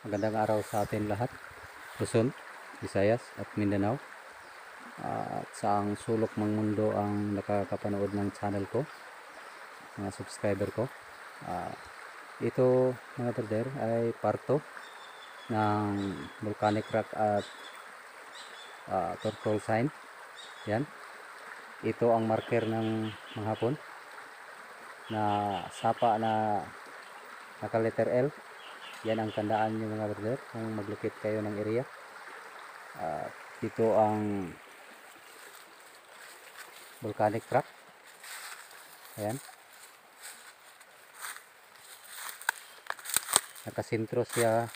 Magandang araw sa atin lahat. Luzon, Visayas at Mindanao. At saang sulok ng mundo ang nakakapanood ng channel ko, mga subscriber ko. Ito mga brother ay parto ng volcanic rock at turtle sign. Yan. Ito ang marker ng mga hapon na sapa na naka letter L. Yan ang tandaan nyo mga brother kung maglukit kayo ng area. Ito ang volcanic rock. Ayan. Nakasentro siya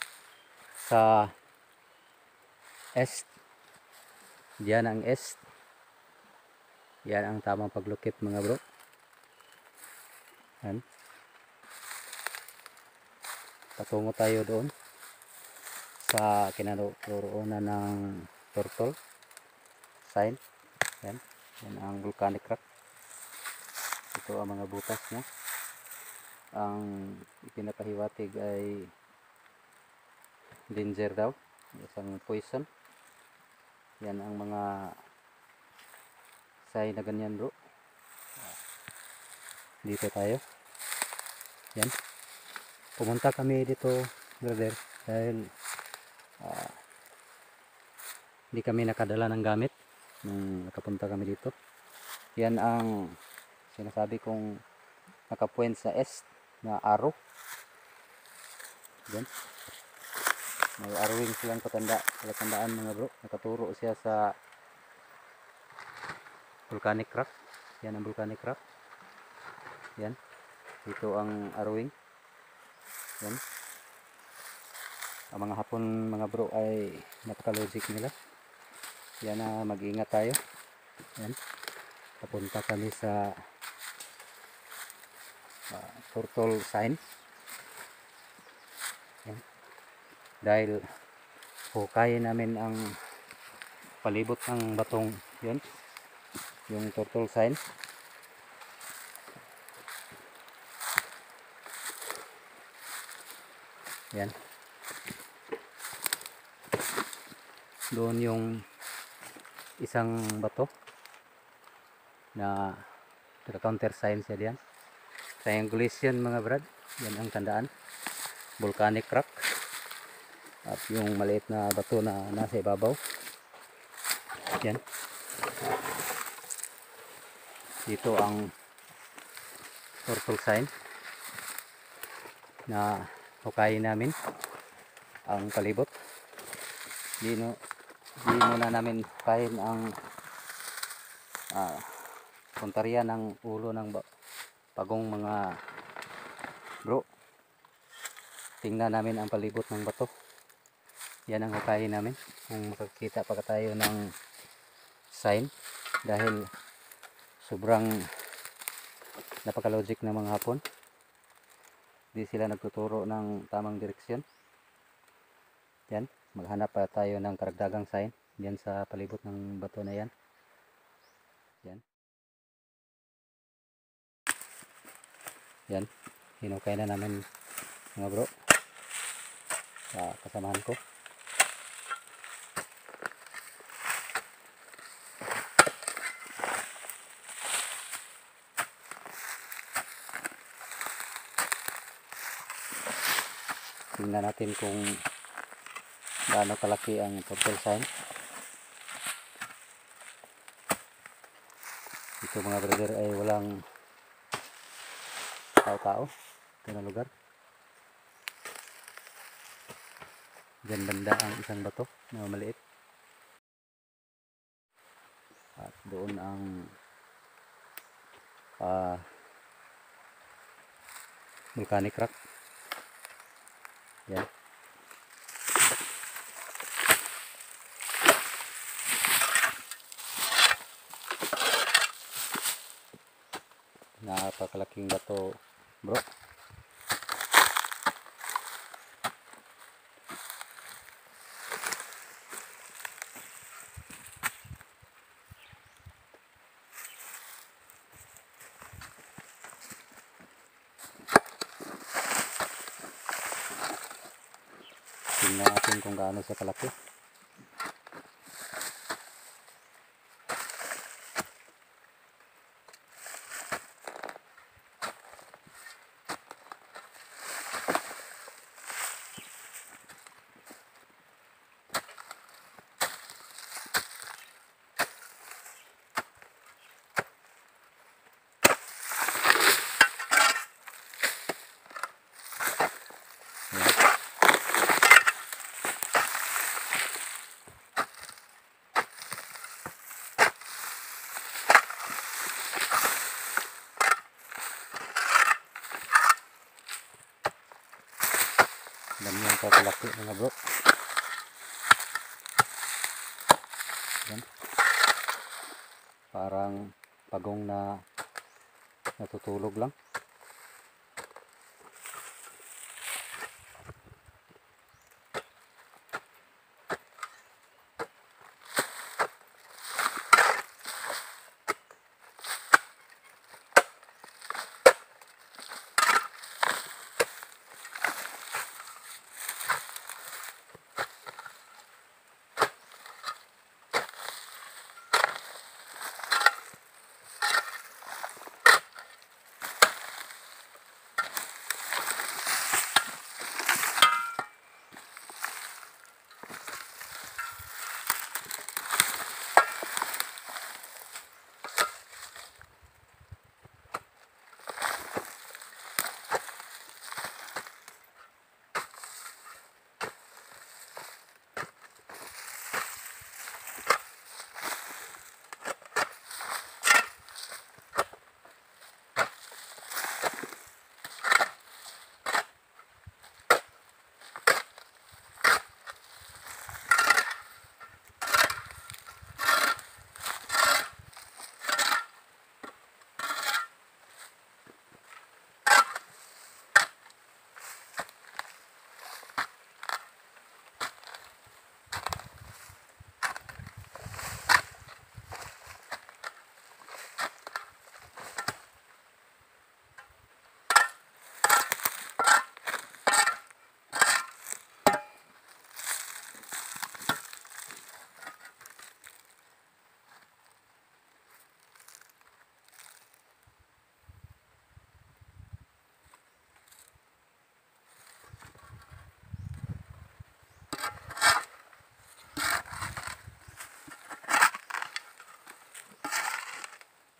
sa east. Diyan ang east. Yan ang tamang paglukit mga bro. Ayan. Patungo tayo doon sa kinaroroonan ng turtle sign. Yan. Yan ang volcanic rock. Ito ang mga butas niya. Ang ipinakahiwatig ay danger daw, isang poison. Yan ang mga sign na ganyan bro. Dito tayo. Yan. Pumunta kami dito brother dahil hindi kami nakadala ng gamit nung nakapunta kami dito. Yan ang sinasabi kong nakapuwent sa S na arrow. Yan. May arrowing silang patandaan mga bro. Nakaturo siya sa volcanic rock. Yan ang volcanic rock. Yan. Ito ang arrowing. Yan. Ang mga hapon mga bro ay napaka-logic nila. Yan na mag-ingat tayo. Yan. Papunta kami sa turtle sign. Yan. Dahil hukayin namin ang palibot ng batong yun, yung turtle sign. Yan. Doon yung isang bato na counter sign siya diyan. Triangulation mga brad. Yan ang tandaan. Volcanic rock. At yung maliit na bato na nasa ibabaw. Yan. Dito ang turtle sign na hukayin namin ang palibot. Di muna namin hukayin ang puntarya ng ulo ng pagong mga bro. Tingnan namin ang palibot ng bato. Yan ang hukayin namin kung makakita pa tayo ng sign, dahil sobrang napaka-logic na mga hapon. Di sila nagtuturo ng tamang direksyon. Yan, maghanap pa tayo ng karagdagang sign diyan sa palibot ng bato na yan. Yan. Yan, hinukay na namin mga bro sa kasamahan ko. Tingnan natin kung gaano kalaki ang turtle sign. Ito mga brother ay walang tao-tao. Ito na lugar. Diyan banda ang isang bato na maliit. At doon ang volcanic rock. Yan. Napakalaking bato bro. kung gaano siya kalaki. Ganyan pa kalaki mga bro. Yan. Parang pagong na natutulog lang.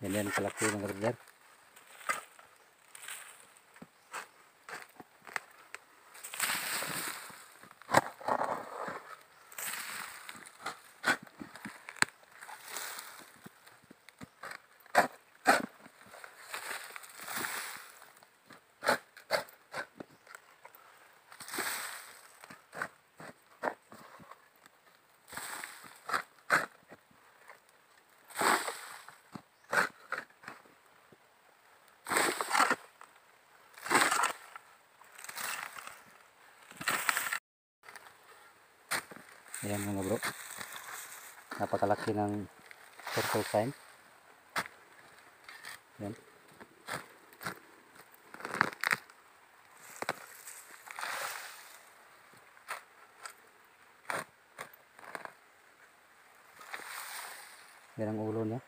Ganyan kalaki mga brother. Ayan mga bro, napakalaki ng turtle sign. Ayan. Yan ang ulo niya.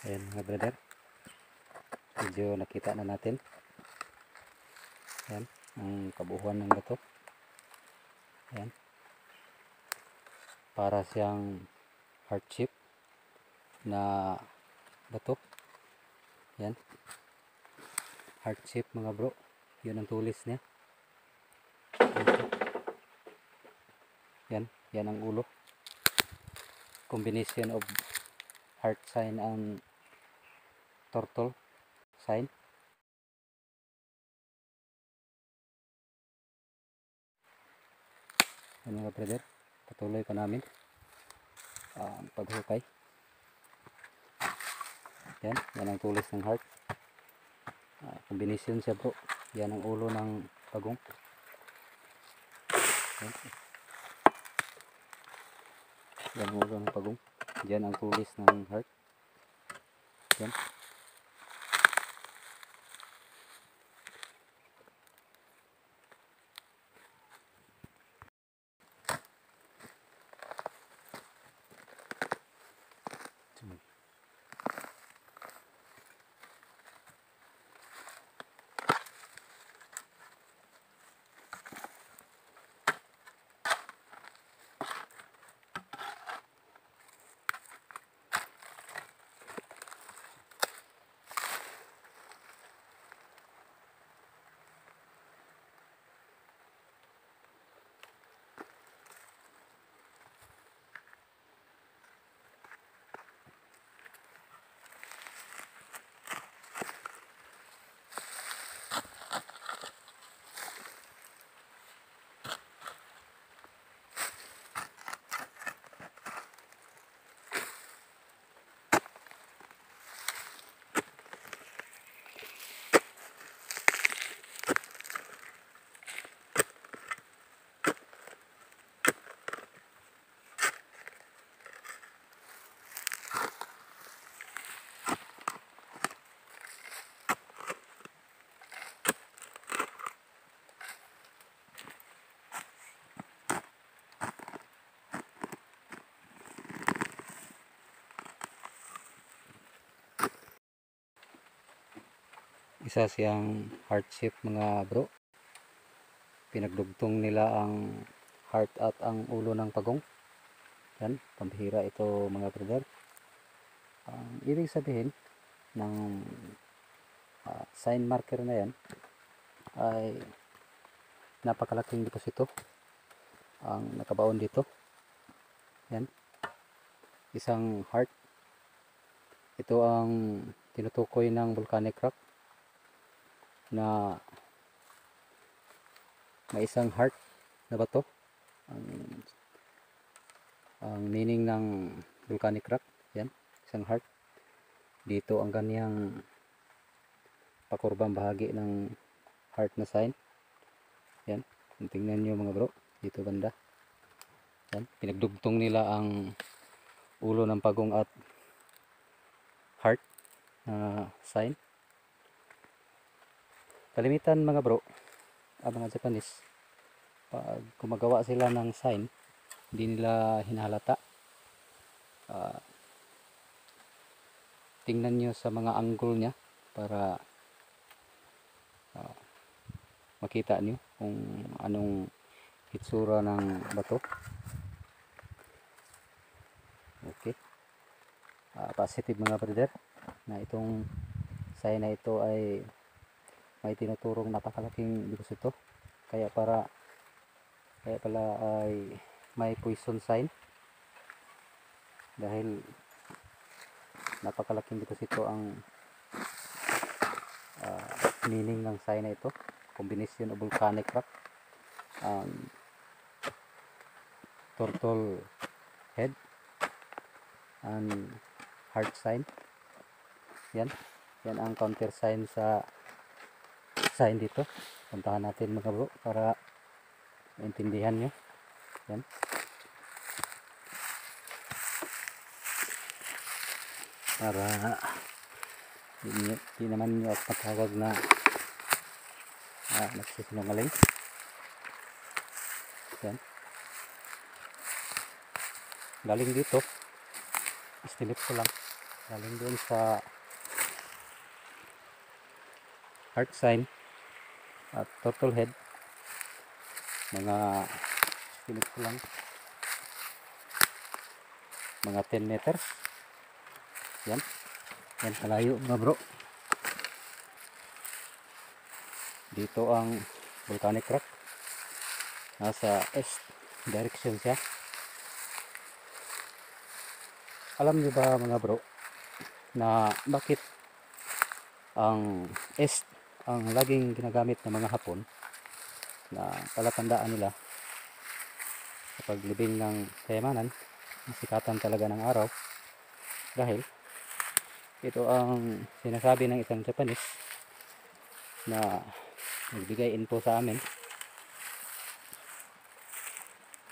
Ayan mga brother, medyo nakita na natin. Yan ang kabuuan ng bato. Yan, para siyang heart shape na bato. Yan, heart shape mga bro, yun ang tulis niya. Yan, yan ang ulo, combination of heart sign and turtle sign. Yan mga brother, patuloy pa namin ang paghukay. Yan, yan ang tulis ng heart. Combination siya bro. Yan ang ulo ng pagong. Yan, yan ang ulo ng pagong. Yan ang tulis ng heart. Yan. Isa siyang heart shape mga bro. Pinagdugtong nila ang heart at ang ulo ng pagong. Yan, pambihira ito mga brother. Ang ibig sabihin ng sign marker na yan ay napakalaking deposito ang nakabaon dito. Yan, isang heart. Ito ang tinutukoy ng volcanic rock na may isang heart na bato. Ang meaning ng volcanic rock, yan, isang heart. Dito ang kanyang pakurbang bahagi ng heart na sign. Yan, kung tingnan nyo mga bro, dito banda. Yan, pinagdugtong nila ang ulo ng pagong at heart na sign. Kalimitan mga bro, ang mga Japanese, pag gumagawa sila ng sign, hindi nila hinahalata. Tingnan nyo sa mga angle nya para makita nyo kung anong hitsura ng bato. Okay, positive mga brother na itong sign na ito ay may tinuturong napakalaking deposito. Kaya pala ay may poison sign dahil napakalaking deposito ang meaning ng sign na ito. Combination of volcanic rock, turtle head and heart sign. Yan ang counter sign sa sign dito. Puntahan natin mga bro para maintindihan nyo. Yan, para di naman nyo patawag na nagsisinungaling. Yan, galing dito, estimate ko lang, galing doon sa heart sign at turtle head. Mga pilit ko lang, mga 10 meters. Yan kalayo mga bro. Dito ang volcanic rock, nasa east direction siya. Alam niyo ba mga bro na bakit ang east ang laging ginagamit ng mga Hapon, na palatandaan nila sa paglibing ng kayamanan, masikatan talaga ng araw? Dahil ito ang sinasabi ng isang Japanese na nagbigay info sa amin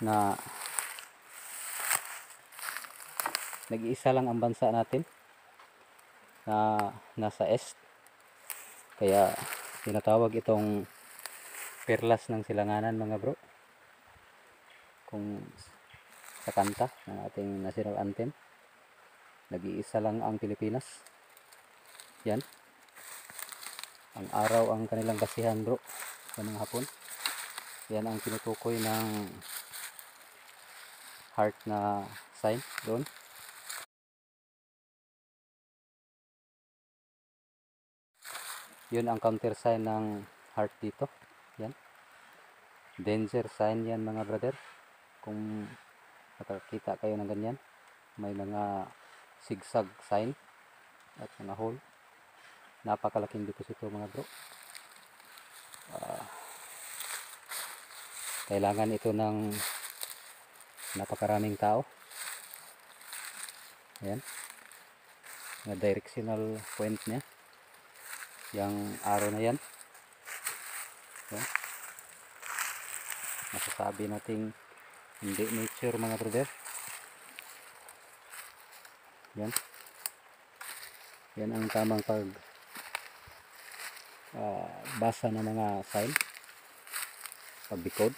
na nag-iisa lang ang bansa natin na nasa east, kaya tinatawag itong perlas ng silanganan mga bro. Kung sa kanta ng ating national anthem, nag-iisa lang ang Pilipinas. Yan, ang araw ang kanilang basihan bro sa mga Hapon. Yan ang tinutukoy ng heart na sign doon. Yun ang counter sign ng heart dito. Yan, danger sign yan mga brother. Kung nakakita kayo ng ganyan, may mga zigzag sign at mga hole. Napakalaking deposito mga bro. Kailangan ito ng napakaraming tao. Ayan, na directional point niya, yung arrow na yan. Ayan, masasabi nating hindi nature mga brother. Yan, yan ang tamang pag basa ng mga sign, pag-decode.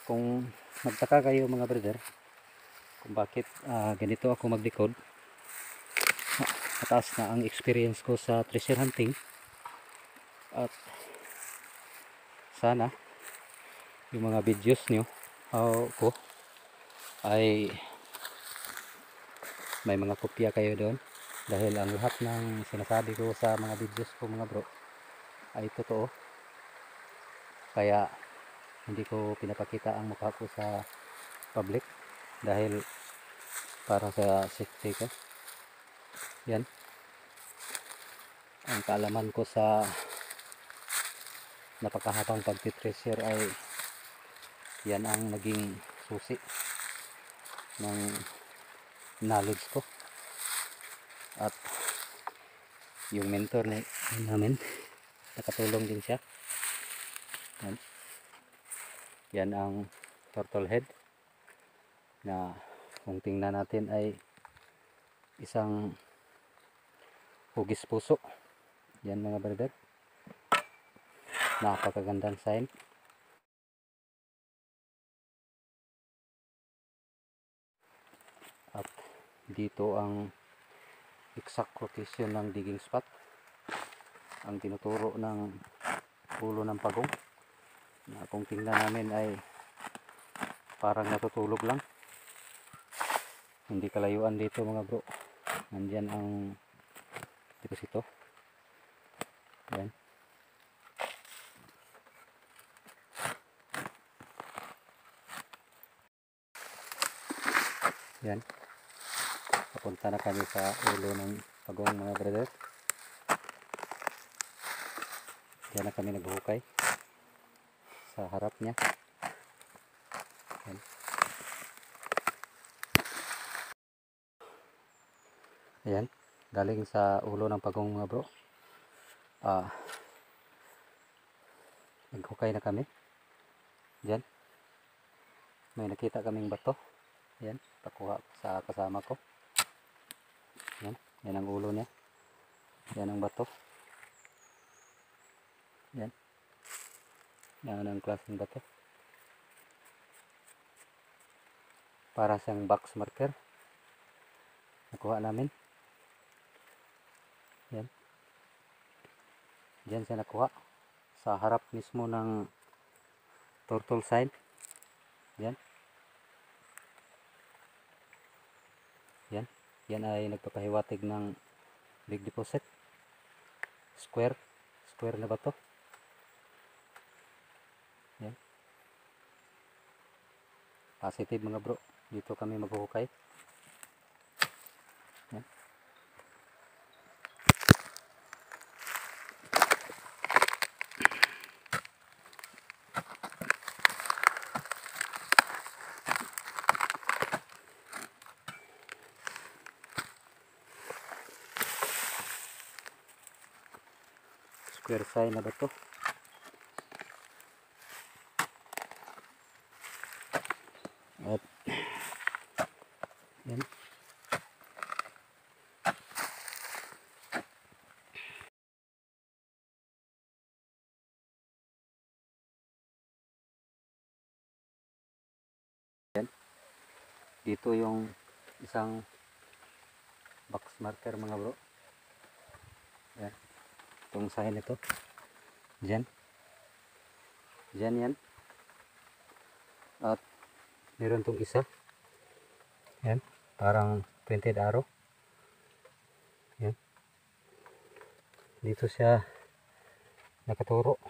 Kung magtaka kayo mga brother kung bakit ganito ako mag-decode, mataas na ang experience ko sa treasure hunting, at sana yung mga videos nyo ko ay may mga kopya kayo doon, dahil ang lahat ng sinasabi ko sa mga videos ko mga bro ay totoo. Kaya hindi ko pinapakita ang mukha ko sa public dahil para sa safety ko. Yan ang kaalaman ko sa napakahabang pagtitreasure, ay yan ang naging susi ng knowledge ko. At yung mentor namin, nakatulong din siya. Yan, yan ang turtle head na kung tingnan natin ay isang hugis puso. Yan mga brother, napakagandang sign. At dito ang exact location ng digging spot, ang tinuturo ng ulo ng pagong, na kung tingnan namin ay parang natutulog lang. Hindi kalayuan dito mga bro, nandyan ang deposito. Yan, yan, papunta na kami sa ulo ng pagong mga brother. Yan na kami naghukay sa harap niya. Yan. Ayan, galing sa ulo ng pagong mga bro. Naghukay na kami. Diyan, may nakita kaming bato. Ayan, pakuha sa kasama ko. Yan, yan ang ulo niya. Yan ang bato. Yan, yan ang klaseng bato. Para siyang box marker. Nakuha namin. Yan. Diyan siya nakuha. Sa harap mismo ng turtle sign. Yan. Yan. Yan ay nagpapahiwatig ng big deposit. Square. Square na ba to? Yan. Positive mga bro. Dito kami maghuhukay. Yan. Square sign na ba to? At yan. Yan. Dito yung isang box marker mga bro. Yan. Itong sign ito. Diyan. Diyan yan. At meron tong isa. Yan. Parang printed arrow. Yan. Dito siya nakaturo.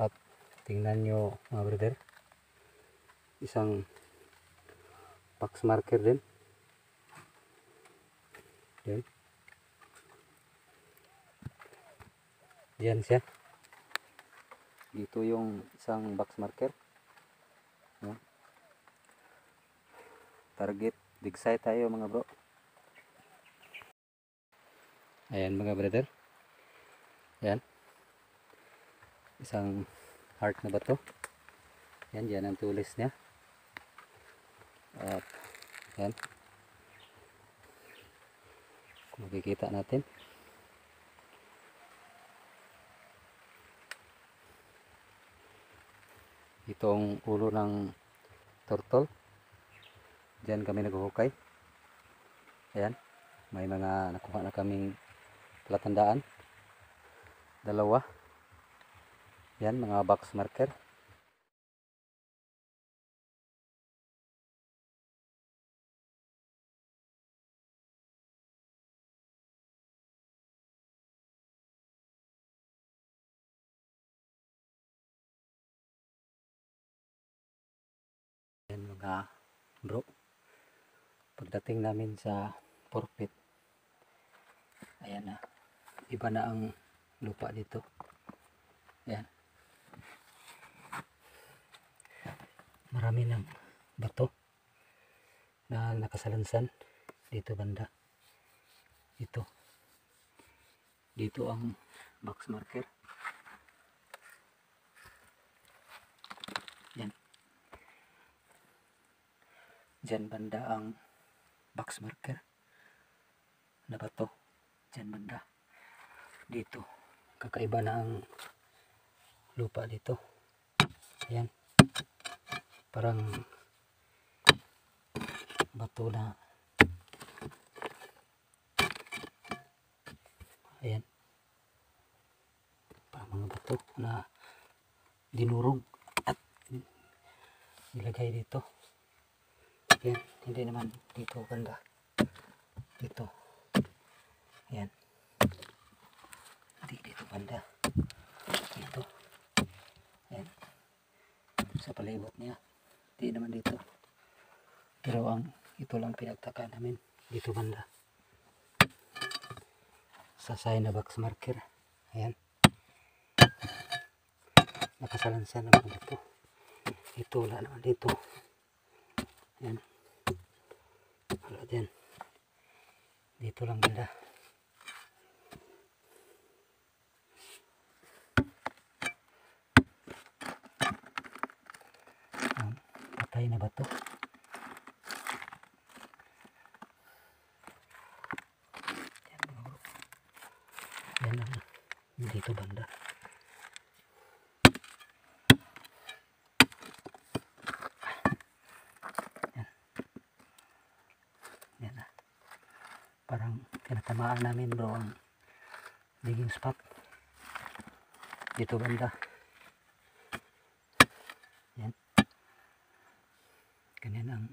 At tingnan nyo mga brother. Isang box marker din. Yan. Diyan siya. Dito yung isang box marker. Yan. Target. Big sight tayo mga bro. Ayan mga brother. Yan. Isang heart na ba to? Yan. Yan ang tulis niya. At yan. Kung makikita natin. Itong ulo ng turtle. Diyan kami naghuhukay. Ayan. May mga nakuha na kaming palatandaan. 2. Yan, mga box marker. Yan mga bro. Pagdating namin sa forfeit. Ayan na. Iba na ang lupa dito. Ayan. Marami ng bato na nakasalansan dito banda. Ito. Dito ang box marker. Yan. Diyan banda ang box marker na bato. Diyan banda. Dito. Kakaiba na ang lupa dito. Ayan. Parang bato na. Ayan. Parang mga bato na dinurog at nilagay dito. Ayan. Hindi naman dito banda. Dito. Ayan. Hindi dito banda. Dito. Ayan. Sa palibot niya. Hindi naman dito. Pero ito lang pinagtaka namin. Dito banda. Sa sign na box marker. Ayan. Nakasalansan naman dito. Ito wala naman dito. Ayan. Wala dyan. Dito lang banda. Patay na ba to? Yan ang dito banda. Yan. Yan na. Parang tinatamaan namin bro ang digging spot. dito banda. Yan. Ganyan ang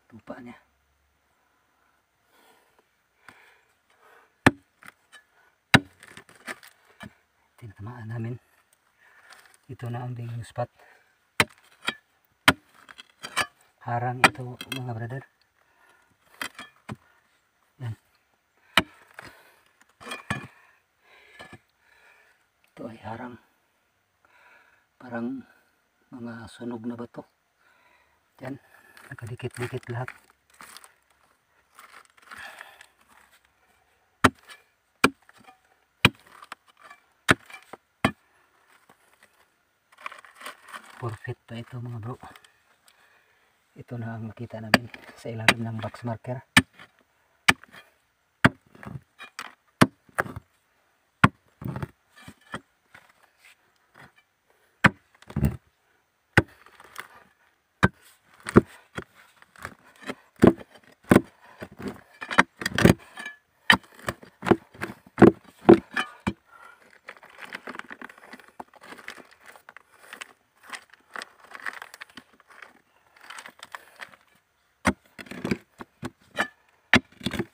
tupa niya. Tinatamaan namin. Ito na ang digging spot. Harang ito mga brother. Yan. Ito ay harang. Parang mga sunog na bato. Yan. Nakadikit-dikit lahat. Forfeit pa ito mga bro. Ito na ang makita namin sa ilalim ng box marker.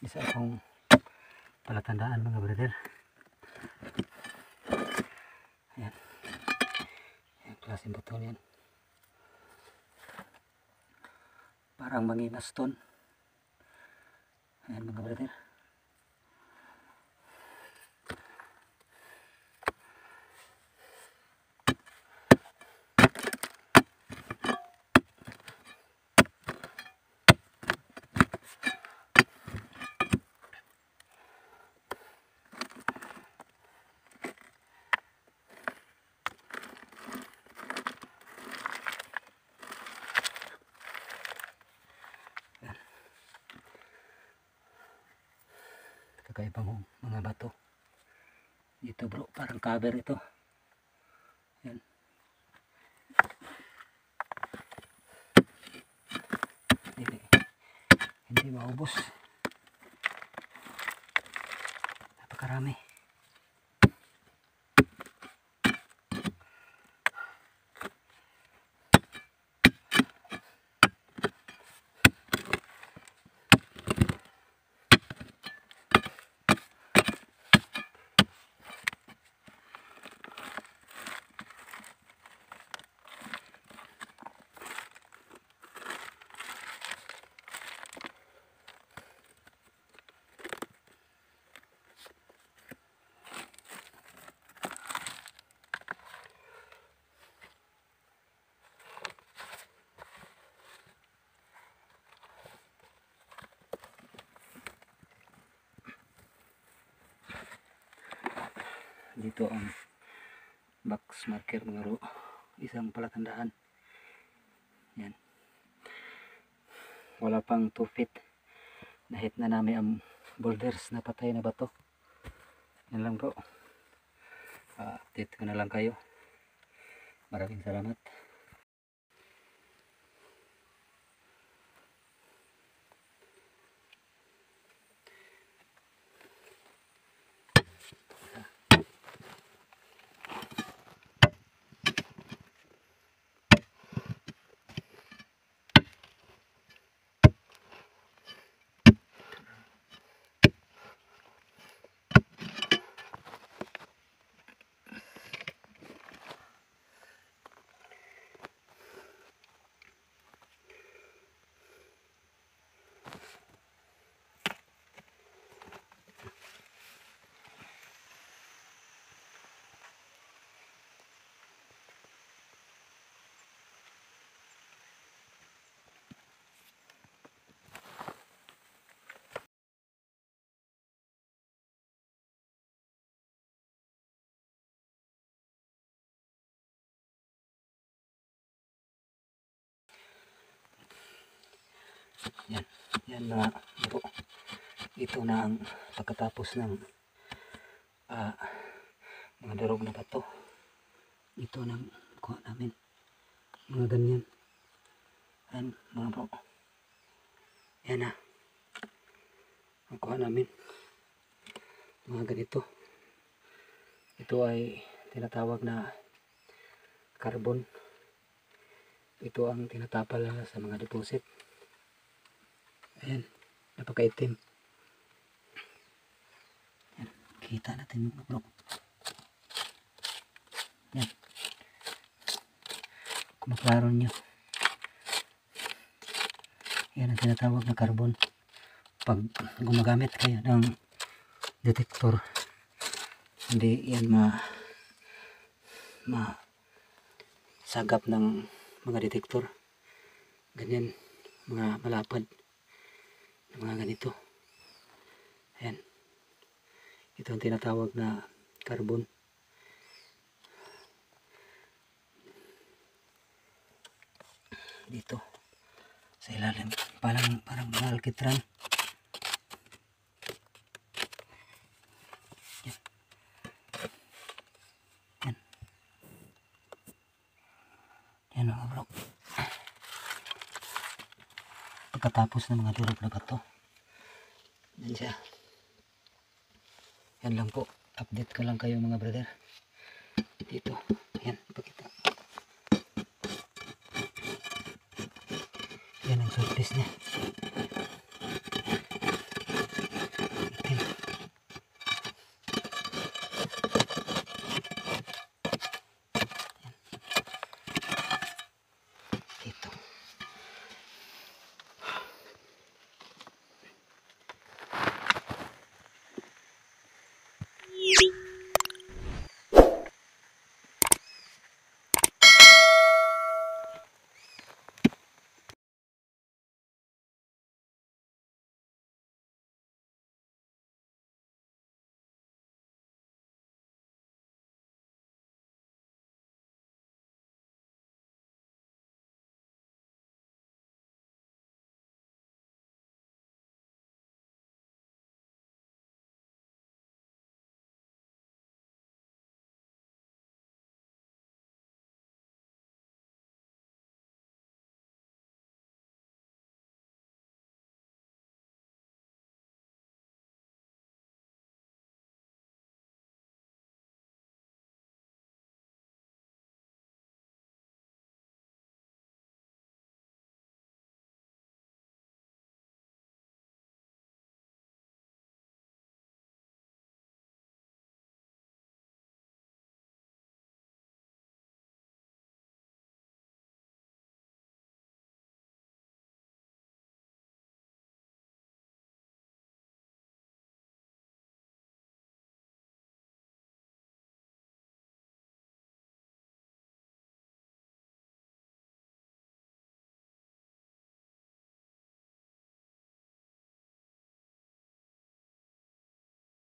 Isa akong palatandaan mga brother. Ayan. Ayan, klaseng bato yan. Parang mangina stone. Ayan mga brother. Kakaibang mga bato dito bro, parang cover ito. Yan. Hindi maubos, napakarami. Dito ang box marker mga bro, isang palatandaan. Yan, wala pang 2 feet na-hit na namin ang boulders na patay na bato. Yan lang bro, update ko na lang kayo. Maraming salamat. Yan, yan na bro. Ito na ang pagkatapos ng mga durog na bato. Ito nang kuha namin. Mga ganyan. Yan mga bro. Yan na. Ang kuha namin. Mga ganito. Ito ay tinatawag na carbon. Ito ang tinatapal sa mga deposit. Ayan, napakaitim. Ayan, kita natin mga bro. Ayan, kung maklaro nyo. Ayan ang tinatawag na carbon. Pag gumagamit kayo ng detektor, hindi yan sagap ng mga detektor. Ganyan, mga malapad na mga ganito. Ayan, ito ang tinatawag na carbon. Dito sa ilalim, parang mga alkitran. Yan. Yan mga bro. Pagkatapos ng mga durog na bato, yan siya. Yan lang po, update ko lang kayo mga brother dito.